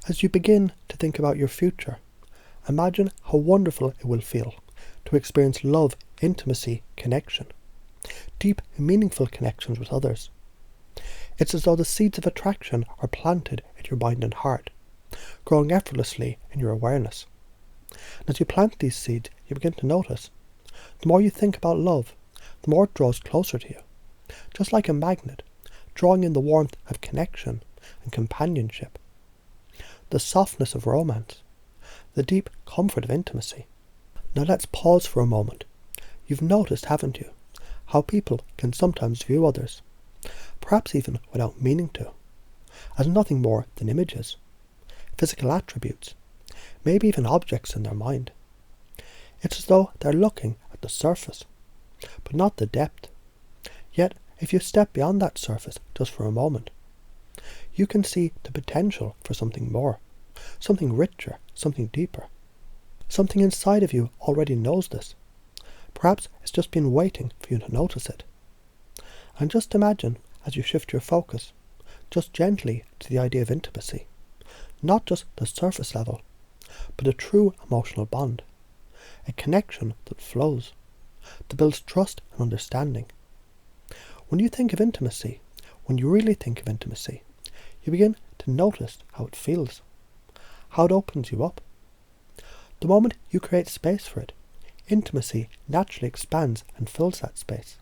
As you begin to think about your future, imagine how wonderful it will feel to experience love, intimacy, connection, deep, meaningful connections with others. It's as though the seeds of attraction are planted in your mind and heart, growing effortlessly in your awareness. And as you plant these seeds, you begin to notice, the more you think about love, the more it draws closer to you, just like a magnet, drawing in the warmth of connection and companionship, the softness of romance, the deep comfort of intimacy. Now let's pause for a moment. You've noticed, haven't you, how people can sometimes view others, perhaps even without meaning to, as nothing more than images, physical attributes, maybe even objects in their mind. It's as though they're looking at the surface, but not the depth. Yet, if you step beyond that surface just for a moment, you can see the potential for something more, something richer, something deeper. Something inside of you already knows this. Perhaps it's just been waiting for you to notice it. And just imagine, as you shift your focus, just gently to the idea of intimacy, not just the surface level, but a true emotional bond, a connection that flows, that builds trust and understanding. When you think of intimacy, when you really think of intimacy, you begin to notice how it feels, how it opens you up. The moment you create space for it, intimacy naturally expands and fills that space.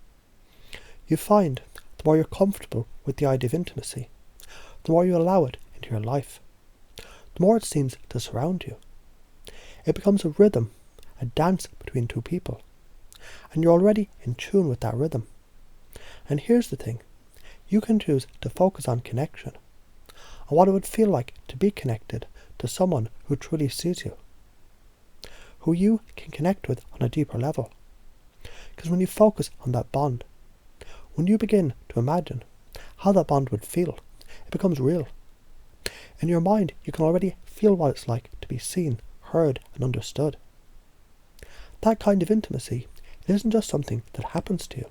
You find the more you're comfortable with the idea of intimacy, the more you allow it into your life, the more it seems to surround you. It becomes a rhythm, a dance between two people, and you're already in tune with that rhythm. And here's the thing, you can choose to focus on connection, on what it would feel like to be connected to someone who truly sees you, who you can connect with on a deeper level. Because when you focus on that bond, when you begin to imagine how that bond would feel, it becomes real. In your mind, you can already feel what it's like to be seen, heard, and understood. That kind of intimacy, it isn't just something that happens to you.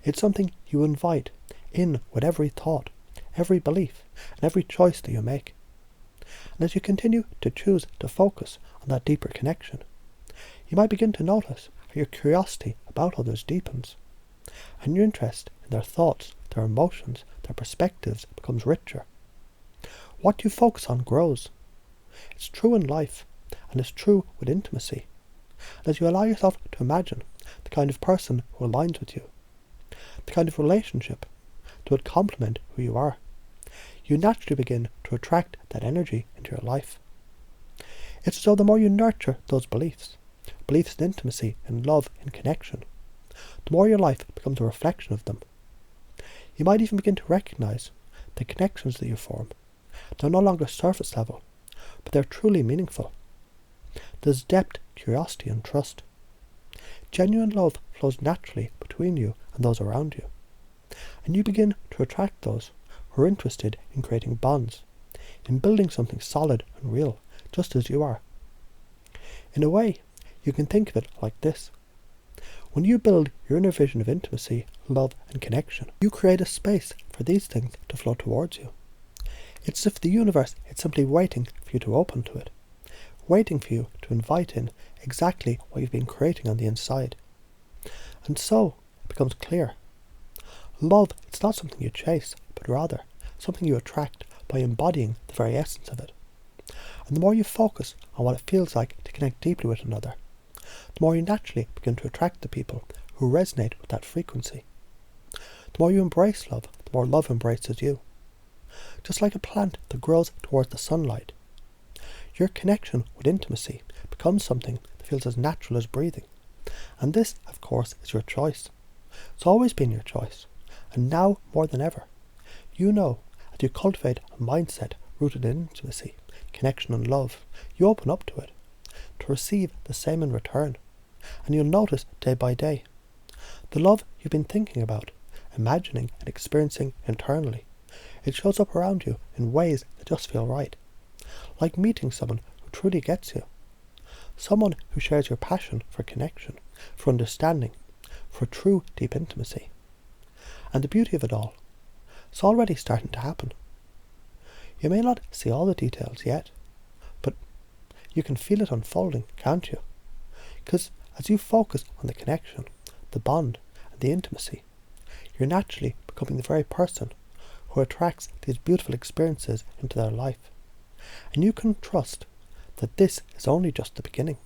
It's something you invite in with every thought, every belief, and every choice that you make. And as you continue to choose to focus on that deeper connection, you might begin to notice how your curiosity about others deepens, and your interest in their thoughts, their emotions, their perspectives becomes richer. What you focus on grows. It's true in life, and it's true with intimacy. And as you allow yourself to imagine the kind of person who aligns with you, the kind of relationship that would complement who you are, you naturally begin to attract that energy into your life. It's as though the more you nurture those beliefs in intimacy, in love, in connection, the more your life becomes a reflection of them. You might even begin to recognize the connections that you form. They're no longer surface level, but they're truly meaningful. There's depth, curiosity, and trust. Genuine love flows naturally between you and those around you, and you begin to attract those who are interested in creating bonds, in building something solid and real, just as you are. In a way, you can think of it like this. When you build your inner vision of intimacy, love, and connection, you create a space for these things to flow towards you. It's as if the universe is simply waiting for you to open to it, waiting for you to invite in exactly what you've been creating on the inside. And so, it becomes clear. Love, it's not something you chase, but rather something you attract by embodying the very essence of it. And the more you focus on what it feels like to connect deeply with another, the more you naturally begin to attract the people who resonate with that frequency. The more you embrace love, the more love embraces you. Just like a plant that grows towards the sunlight, your connection with intimacy becomes something that feels as natural as breathing. And this, of course, is your choice. It's always been your choice, and now more than ever. You know, as you cultivate a mindset rooted in intimacy, connection and love, you open up to it, to receive the same in return, and you'll notice day by day, the love you've been thinking about, imagining and experiencing internally, it shows up around you in ways that just feel right, like meeting someone who truly gets you, someone who shares your passion for connection, for understanding, for true deep intimacy. And the beauty of it all, it's already starting to happen. You may not see all the details yet, You can feel it unfolding, can't you? Because as you focus on the connection, the bond, and the intimacy, you're naturally becoming the very person who attracts these beautiful experiences into their life. And you can trust that this is only just the beginning.